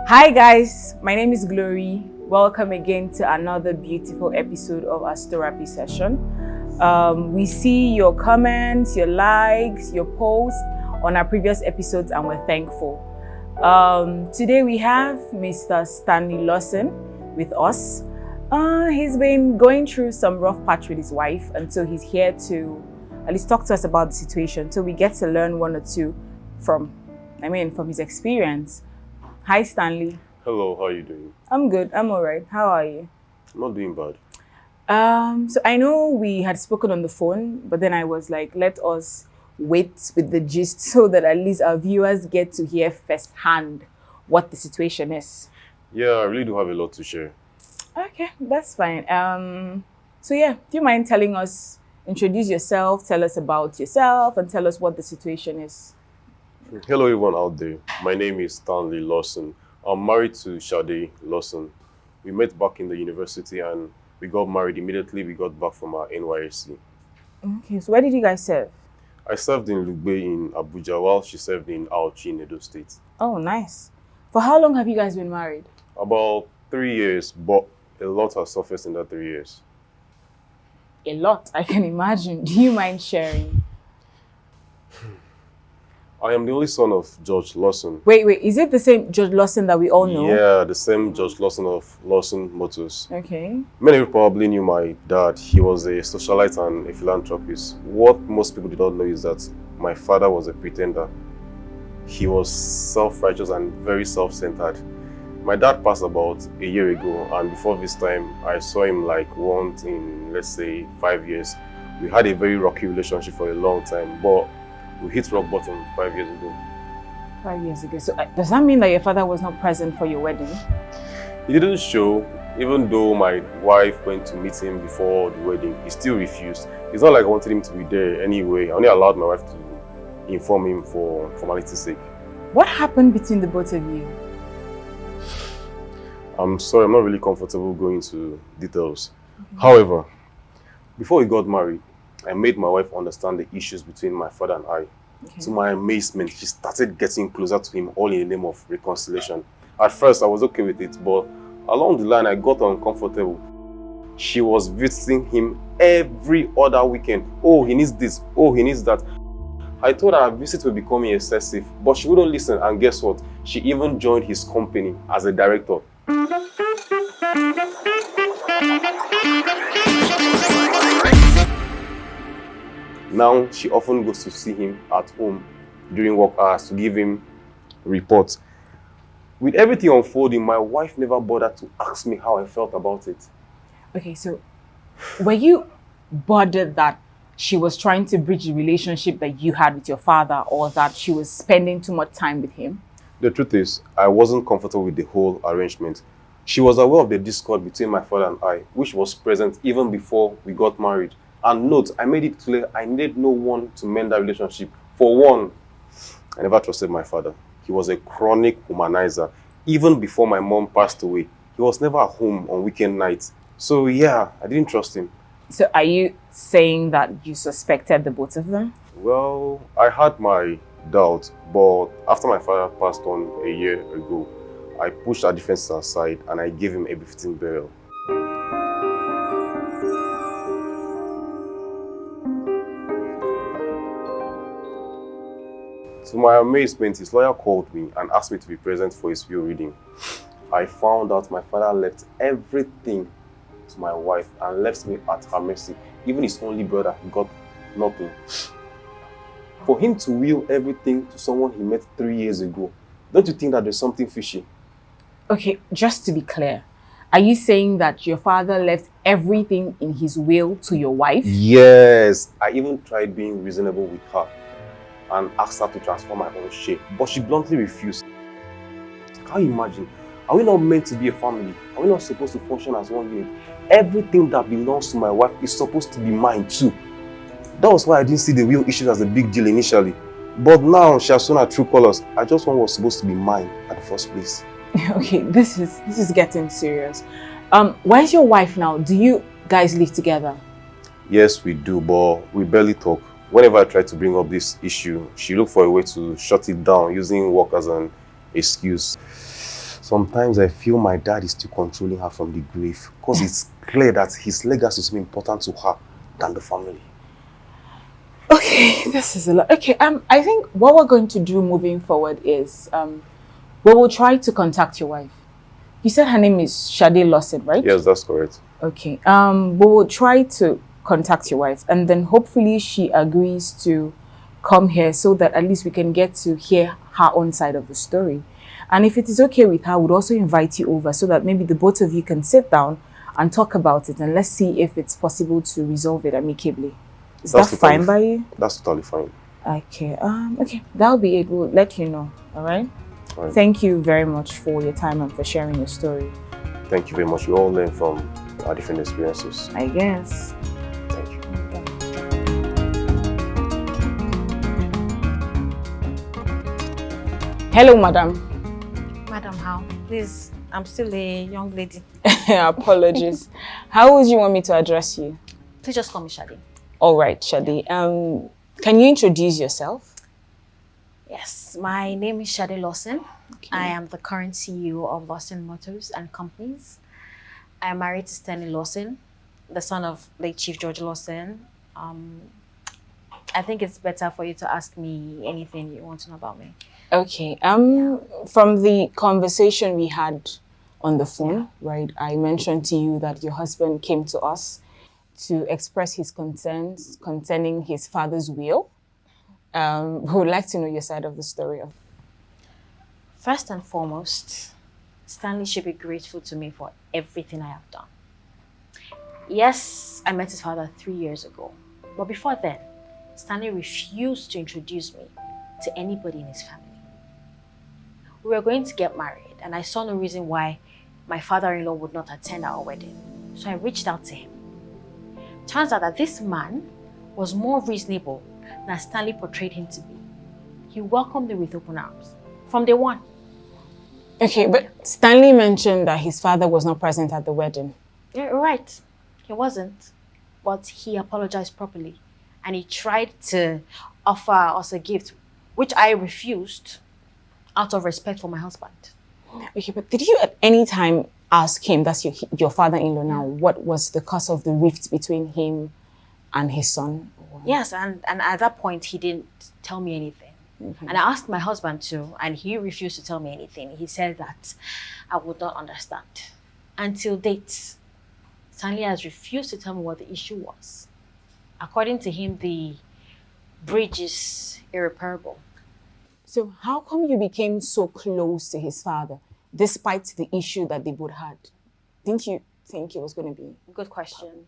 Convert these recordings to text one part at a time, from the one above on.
Hi guys, my name is Glory. Welcome again to another beautiful episode of our Storapy session. We see your comments, your likes, your posts on our previous episodes and we're thankful. Today we have Mr. Stanley Lawson with us. He's been going through some rough patch with his wife, and so he's here to at least talk to us about the situation so we get to learn one or two from his experience. Hi Stanley. Hello, how are you doing? I'm good, I'm all right. How are you? I'm not doing bad. So I know we had spoken on the phone, but then I was like, let us wait with the gist so that at least our viewers get to hear firsthand what the situation is. Yeah, I really do have a lot to share. Okay, that's fine. So yeah, do you mind introduce yourself, tell us about yourself, and tell us what the situation is? Hello everyone out there. My name is Stanley Lawson. I'm married to Shady Lawson. We met back in the university and we got married immediately we got back from our NYSC. Okay, so where did you guys serve? I served in Lugbe in Abuja while she served in Auchi in Edo State. Oh, nice. For how long have you guys been married? About 3 years, but a lot has surfaced in that 3 years. A lot, I can imagine. Do you mind sharing? I am the only son of George Lawson. Wait, is it the same George Lawson that we all know? Yeah, the same George Lawson of Lawson Motors. Okay. Many people probably knew my dad. He was a socialite and a philanthropist. What most people did not know is that my father was a pretender. He was self-righteous and very self-centered. My dad passed about a year ago, and before this time, I saw him like once in, let's say, 5 years. We had a very rocky relationship for a long time, but we hit rock bottom 5 years ago. 5 years ago. So does that mean that your father was not present for your wedding? He didn't show, even though my wife went to meet him before the wedding. He still refused. It's not like I wanted him to be there anyway. I only allowed my wife to inform him for formality's sake. What happened between the both of you? I'm sorry, I'm not really comfortable going into details. However, before we got married, I made my wife understand the issues between my father and I. Okay. To my amazement, she started getting closer to him all in the name of reconciliation. At first, I was okay with it, but along the line, I got uncomfortable. She was visiting him every other weekend. Oh, he needs this. Oh, he needs that. I told her her visit was becoming excessive, but she wouldn't listen, and guess what? She even joined his company as a director. Now, she often goes to see him at home during work hours to give him reports. With everything unfolding, my wife never bothered to ask me how I felt about it. Okay, so were you bothered that she was trying to bridge the relationship that you had with your father, or that she was spending too much time with him? The truth is, I wasn't comfortable with the whole arrangement. She was aware of the discord between my father and I, which was present even before we got married. And note, I made it clear I needed no one to mend that relationship. For one, I never trusted my father. He was a chronic womanizer. Even before my mom passed away, he was never at home on weekend nights. So yeah, I didn't trust him. So are you saying that you suspected the both of them? Well, I had my doubts, but after my father passed on a year ago, I pushed our differences aside and I gave him a befitting burial. To my amazement, his lawyer called me and asked me to be present for his will reading. I found out my father left everything to my wife and left me at her mercy. Even his only brother got nothing. For him to will everything to someone he met 3 years ago, don't you think that there's something fishy? Okay, just to be clear, are you saying that your father left everything in his will to your wife? Yes. I even tried being reasonable with her and asked her to transfer my own share, but she bluntly refused. Can you imagine? Are we not meant to be a family? Are we not supposed to function as one unit? Everything that belongs to my wife is supposed to be mine too. That was why I didn't see the real issue as a big deal initially. But now she has shown her true colors. I just want what was supposed to be mine at the first place. Okay, this is getting serious. Where's your wife now? Do you guys live together? Yes, we do, but we barely talk. Whenever I try to bring up this issue, she looked for a way to shut it down using work as an excuse. Sometimes I feel my dad is still controlling her from the grave because it's clear that his legacy is more important to her than the family. Okay, this is a lot. Okay, I think what we're going to do moving forward is we will try to contact your wife. You said her name is Shady Lawson, right? Yes, that's correct. Okay. We will try to contact your wife, and then hopefully she agrees to come here so that at least we can get to hear her own side of the story. And if it is okay with her, we'd also invite you over so that maybe the both of you can sit down and talk about it, and let's see if it's possible to resolve it amicably. Is that fine by you? That's totally fine. Okay. Okay. That'll be it. We'll let you know. All right. Right. Thank you very much for your time and for sharing your story. Thank you very much. We all learn from our different experiences. I guess. Thank you. Hello, madam. Madam, how? Please, I'm still a young lady. Apologies. How would you want me to address you? Please just call me Shady. All right, Shady. Can you introduce yourself? Yes, my name is Shady Lawson. Okay. I am the current CEO of Lawson Motors and Companies. I am married to Stanley Lawson, the son of late Chief George Lawson. I think it's better for you to ask me anything you want to know about me. Okay. From the conversation we had on the phone, right, I mentioned to you that your husband came to us to express his concerns concerning his father's will. We would like to know your side of the story. First and foremost, Stanley should be grateful to me for everything I have done. Yes, I met his father 3 years ago, but before then, Stanley refused to introduce me to anybody in his family. We were going to get married, and I saw no reason why my father-in-law would not attend our wedding, so I reached out to him. Turns out that this man was more reasonable than Stanley portrayed him to be. He welcomed me with open arms from day one. Okay, but Stanley mentioned that his father was not present at the wedding. Yeah, right. He wasn't, but he apologized properly, and he tried to offer us a gift, which I refused out of respect for my husband. Okay, but did you at any time ask him, that's your father-in-law now, what was the cause of the rift between him and his son? Yes, and at that point, he didn't tell me anything. Mm-hmm. And I asked my husband to, and he refused to tell me anything. He said that I would not understand. Until date, Stanley has refused to tell me what the issue was. According to him, the bridge is irreparable. So how come you became so close to his father, despite the issue that they both had? Didn't you think it was going to be? Good question.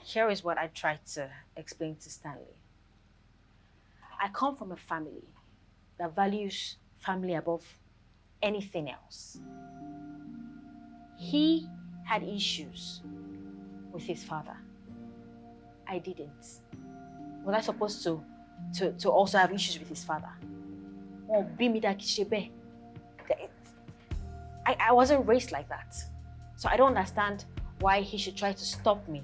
Here is what I tried to explain to Stanley. I come from a family that values family above anything else. He had issues with his father. I didn't. Was I supposed to also have issues with his father? I wasn't raised like that. So I don't understand why he should try to stop me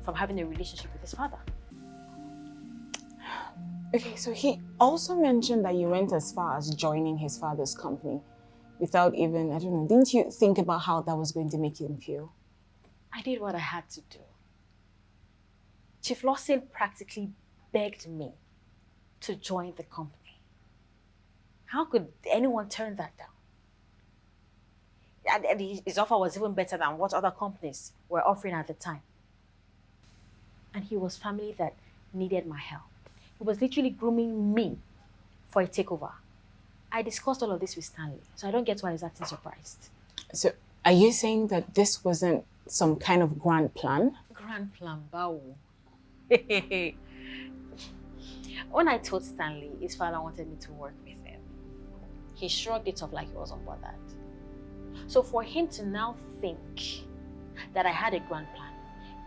from having a relationship with his father. Okay, so he also mentioned that you went as far as joining his father's company without even, I don't know, didn't you think about how that was going to make him feel? I did what I had to do. Chief Lawson practically begged me to join the company. How could anyone turn that down? And his offer was even better than what other companies were offering at the time. And he was family that needed my help. He was literally grooming me for a takeover. I discussed all of this with Stanley, so I don't get why he's acting surprised. So are you saying that this wasn't some kind of grand plan? Grand plan, bao. When I told Stanley his father wanted me to work with him, he shrugged it off like he was unbothered. So for him to now think that I had a grand plan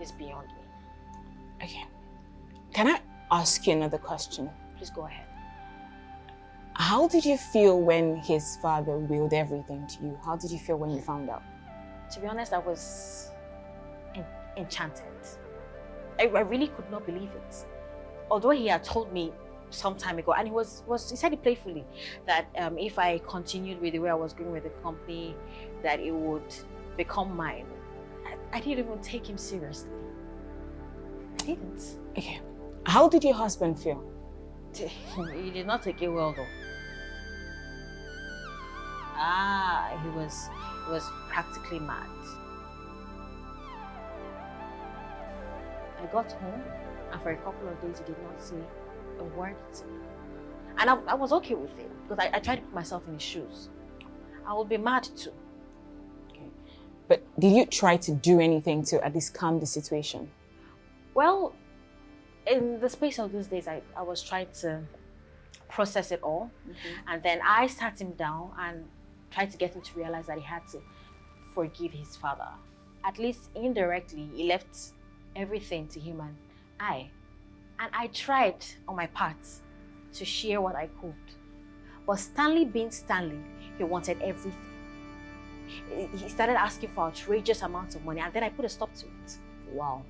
is beyond me. Okay. Can I ask you another question? Please go ahead. How did you feel when his father willed everything to you? How did you feel when you found out? To be honest, I was enchanted. I really could not believe it. Although he had told me some time ago, and he said it playfully that if I continued with the way I was going with the company, that it would become mine. I didn't even take him seriously. I didn't. Okay. How did your husband feel? He did not take it well though. He was practically mad. I got home, and for a couple of days he did not say a word to me. And I was okay with it, because I tried to put myself in his shoes. I would be mad too. Okay. But did you try to do anything to at least calm the situation? Well, in the space of those days, I was trying to process it all. And then I sat him down and tried to get him to realize that he had to forgive his father. At least indirectly, he left everything to him and I. And I tried on my part to share what I could. But Stanley being Stanley, he wanted everything. He started asking for outrageous amounts of money, and then I put a stop to it. Wow.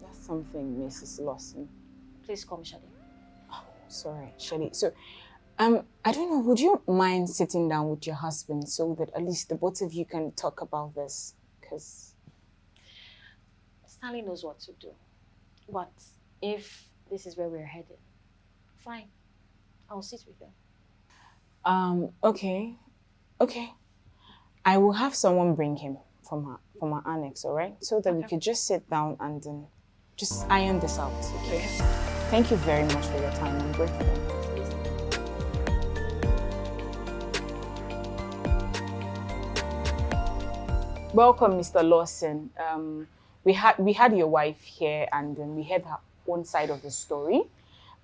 That's something, Mrs. Lawson. Please call me Shady. Oh, sorry, Shady. So, I don't know, would you mind sitting down with your husband so that at least the both of you can talk about this? Because Stanley knows what to do. But if this is where we're headed, fine. I'll sit with him. Okay. I will have someone bring him from our annex, all right? So that we could just sit down and just iron this out, okay? Thank you very much for your time. I'm grateful. Welcome, Mr. Lawson. We had your wife here, and we heard her own side of the story,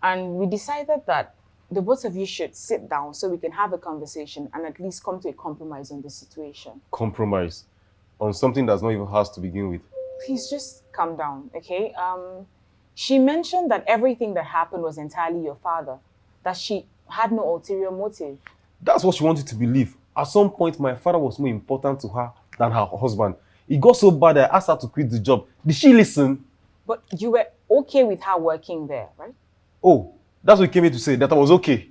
and we decided that the both of you should sit down so we can have a conversation and at least come to a compromise on the situation. Compromise? On something that's not even ours to begin with? Please just calm down, okay? She mentioned that everything that happened was entirely your father, that she had no ulterior motive. That's what she wanted to believe. At some point, my father was more important to her than her husband. It got so bad that I asked her to quit the job. Did she listen? But you were okay with her working there, right? Oh, that's what you came here to say, that I was okay.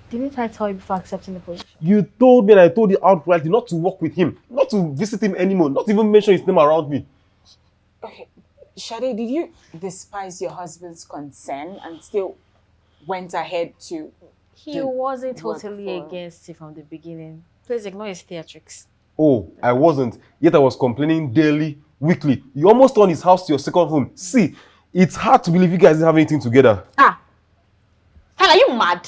Didn't I tell you before accepting the position? You told me, and I told you outrightly not to work with him, not to visit him anymore, not even mention his name around me. Okay, Shade, did you despise your husband's concern and still went ahead to... He wasn't totally against it from the beginning. Please ignore his theatrics. Oh, I wasn't. Yet I was complaining daily, weekly. You almost turned his house to your second home. See, it's hard to believe you guys didn't have anything together. Are you mad?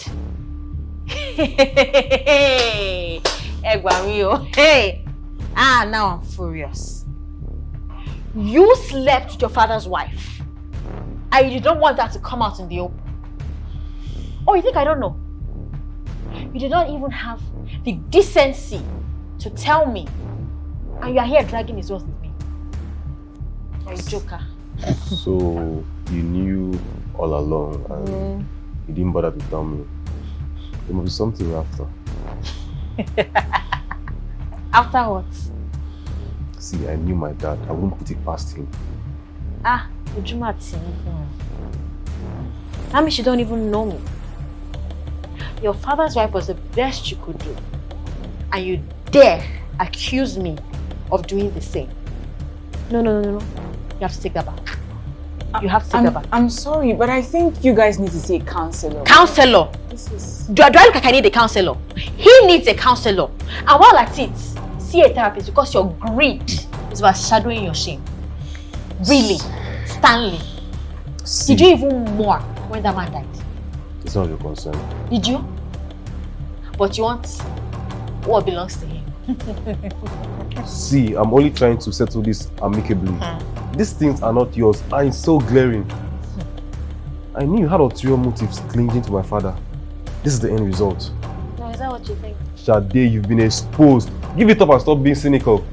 Hey, now I'm furious. You slept with your father's wife, and you did not want that to come out in the open. Oh, you think I don't know? You did not even have the decency to tell me, and you are here dragging his words with me. You're a joker. So you knew all along, and you didn't bother to tell me. There must be something after. After what? See, I knew my dad. I wouldn't put it past him. Would you not say anything? That means you don't even know me. Your father's wife was the best you could do, and you dare accuse me of doing the same. No. You have to take that back. You have to take that back. I'm sorry, but I think you guys need to see a counselor. Counselor? Do I look like I need a counselor? He needs a counselor. And while at it, see a therapist, because your greed is overshadowing your shame. Really? Stanley? Did you even mourn when that man died? It's not your concern. Did you? But you want what belongs to him. See, I'm only trying to settle this amicably. These things are not yours, and it's so glaring. I knew you had ulterior motives clinging to my father. This is the end result. No, is that what you think? Shade, you've been exposed. Give it up and stop being cynical.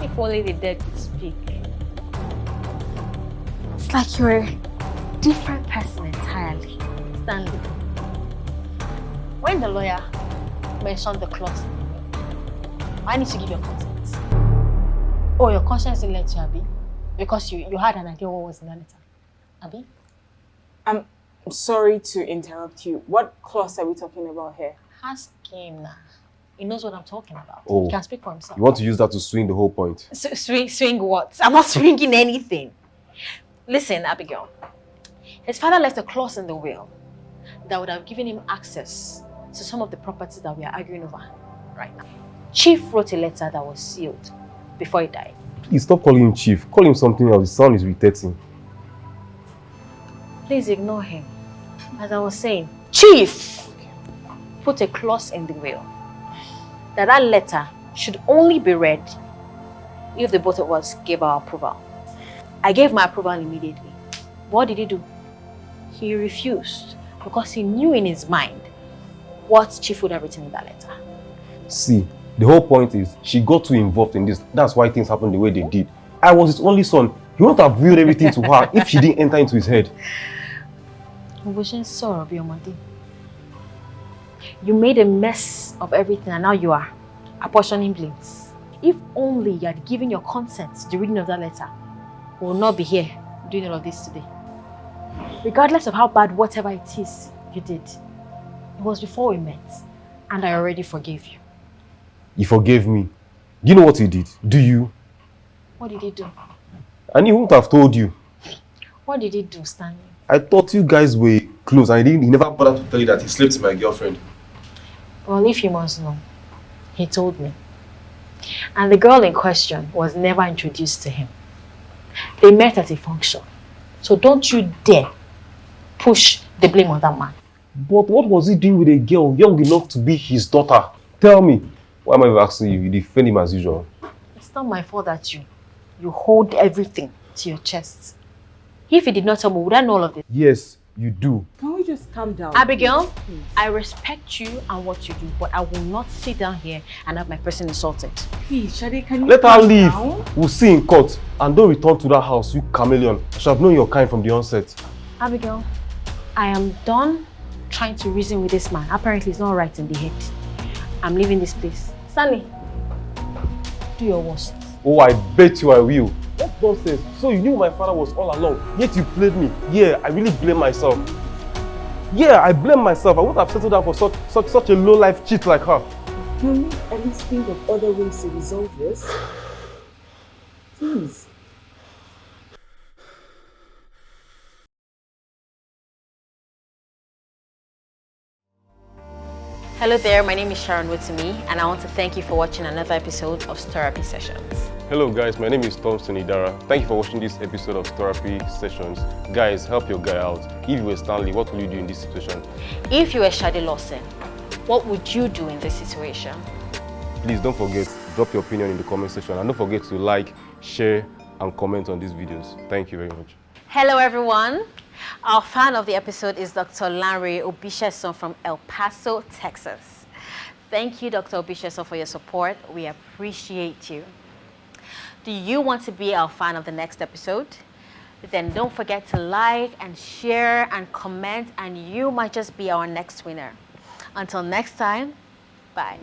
If only the dead could speak. It's like you're a different person entirely, Stanley. When the lawyer mentioned the clause, I need to give your consent. Oh, your conscience didn't let you, Abby? Because you had an idea what was in that letter. Abby? I'm sorry to interrupt you. What clause are we talking about here? Ask him now. He knows what I'm talking about. Oh. He can speak for himself. You want to use that to swing the whole point? Swing what? I'm not swinging anything. Listen, Abigail. His father left a clause in the will that would have given him access to some of the properties that we are arguing over right now. Chief wrote a letter that was sealed before he died. Please stop calling him Chief. Call him something else. His sound is irritating. Please ignore him. As I was saying, Chief put a clause in the will that letter should only be read if the both of us gave our approval. I gave my approval immediately. What did he do? He refused because he knew in his mind what Chief would have written in that letter. See, the whole point is she got too involved in this. That's why things happened the way they did. I was his only son. He wouldn't have revealed everything to her if she didn't enter into his head. You made a mess of everything and now you are apportioning blames. If only you had given your consent to the reading of that letter, we will not be here doing all of this today. Regardless of how bad whatever it is you did, it was before we met and I already forgave you. You forgave me. Do you know what he did? Do you? What did he do? And he wouldn't have told you. What did he do, Stanley? I thought you guys were close and he never bothered to tell you that he slept with my girlfriend. Well, if you must know, he told me. And the girl in question was never introduced to him. They met at a function. So don't you dare push the blame on that man. But what was he doing with a girl young enough to be his daughter? Tell me. Why am I even asking you? You defend him as usual. It's not my fault that you hold everything to your chest. If he did not tell me, would I know all of this? Yes, you do. Can we just calm down? Abigail, please? I respect you and what you do, but I will not sit down here and have my person insulted. Please, Shady, can you Let her calm leave. down? We'll see in court. And don't return to that house, you chameleon. I should have known your kind from the onset. Abigail, I am done trying to reason with this man. Apparently, he's not right in the head. I'm leaving this place. Stanley, do your worst. Oh, I bet you I will. What nonsense? So you knew my father was all along, yet you played me. Yeah, I really blame myself. Yeah, I blame myself. I wouldn't have settled down for such a low-life cheat like her. Can we at least think of other ways to resolve this? Please. Hello there, my name is Sharon Wotimi, and I want to thank you for watching another episode of Storapy Sessions. Hello guys, my name is Thompson Idara. Thank you for watching this episode of Storapy Sessions. Guys, help your guy out. If you were Stanley, what will you do in this situation? If you were Shady Lawson, what would you do in this situation? Please don't forget, drop your opinion in the comment section and don't forget to like, share and comment on these videos. Thank you very much. Hello everyone. Our fan of the episode is Dr. Larry Obisheson from El Paso, Texas. Thank you, Dr. Obisheson, for your support. We appreciate you. Do you want to be our fan of the next episode? Then don't forget to like and share and comment, and you might just be our next winner. Until next time, bye.